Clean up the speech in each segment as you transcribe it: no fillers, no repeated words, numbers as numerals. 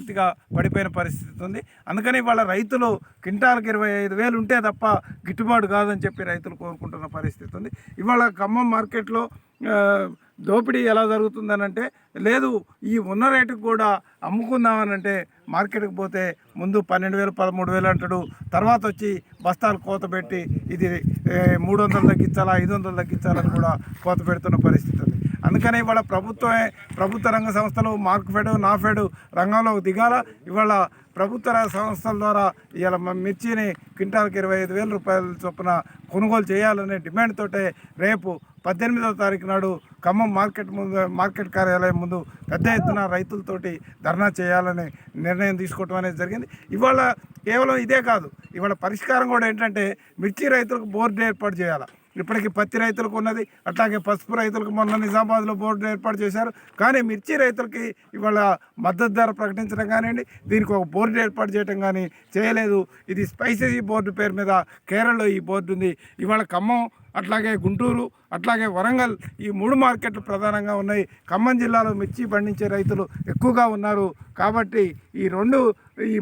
పూర్తిగా పడిపోయిన పరిస్థితి ఉంది. అందుకని ఇవాళ రైతులు క్వింటాల్కి 25,000 ఉంటే తప్ప గిట్టుబాటు కాదని చెప్పి రైతులు కోరుకుంటున్న పరిస్థితి ఉంది. ఇవాళ ఖమ్మం మార్కెట్లో దోపిడీ ఎలా జరుగుతుందనంటే, లేదు ఈ ఉన్న రేటుకు కూడా అమ్ముకుందామనంటే మార్కెట్కి పోతే ముందు 12,000 13,000 అంటాడు. తర్వాత వచ్చి బస్తాలు కోత పెట్టి ఇది 300 తగ్గించాలా 500 తగ్గించాలని కూడా కోత పెడుతున్న పరిస్థితి ఉంది. అందుకని ఇవాళ ప్రభుత్వ రంగ సంస్థలు మార్క్ఫెడ్ నాఫెడ్ రంగంలోకి దిగాల. ఇవాళ ప్రభుత్వ సంస్థల ద్వారా ఇవాళ మిర్చిని క్వింటాల్కి 25,000 రూపాయల చొప్పున కొనుగోలు చేయాలనే డిమాండ్ తోటే రేపు 18వ తారీఖు నాడు ఖమ్మం మార్కెట్ కార్యాలయం ముందు పెద్ద ఎత్తున రైతులతోటి ధర్నా చేయాలని నిర్ణయం తీసుకోవటం అనేది జరిగింది. ఇవాళ కేవలం ఇదే కాదు, ఇవాళ పరిష్కారం కూడా ఏంటంటే మిర్చి రైతులకు బోర్డు ఏర్పాటు చేయాలి. ఇప్పటికీ పత్తి రైతులకు ఉన్నది, అట్లాగే పసుపు రైతులకు మొన్న నిజామాబాద్లో బోర్డు ఏర్పాటు చేశారు. కానీ మిర్చి రైతులకి ఇవాళ మద్దతు ధర ప్రకటించడం కానివ్వండి, దీనికి ఒక బోర్డు ఏర్పాటు చేయడం కానీ చేయలేదు. ఇది స్పైసీ బోర్డు పేరు మీద కేరళలో ఈ బోర్డు ఉంది. ఇవాళ ఖమ్మం, అట్లాగే గుంటూరు, అట్లాగే వరంగల్ ఈ 3 మార్కెట్లు ప్రధానంగా ఉన్నాయి. ఖమ్మం జిల్లాలో మిర్చి పండించే రైతులు ఎక్కువగా ఉన్నారు. కాబట్టి ఈ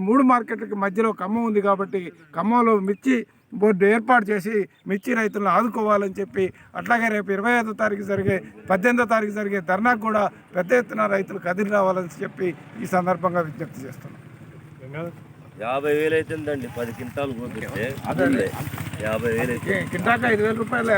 3 మార్కెట్లకి మధ్యలో ఖమ్మం ఉంది. కాబట్టి ఖమ్మంలో మిర్చి బోర్డు ఏర్పాటు చేసి మిర్చి రైతులను ఆదుకోవాలని చెప్పి, అట్లాగే రేపు 25వ తారీఖు జరిగే 18వ తారీఖు జరిగే ధర్నాకు కూడా పెద్ద ఎత్తున రైతులు కదిలి రావాలని చెప్పి ఈ సందర్భంగా విజ్ఞప్తి చేస్తున్నాం. 50,000 అవుతుందండి 10 క్వింటాలు కోపిస్తే. 50,000 క్వింటాల్కి 5,000 రూపాయలు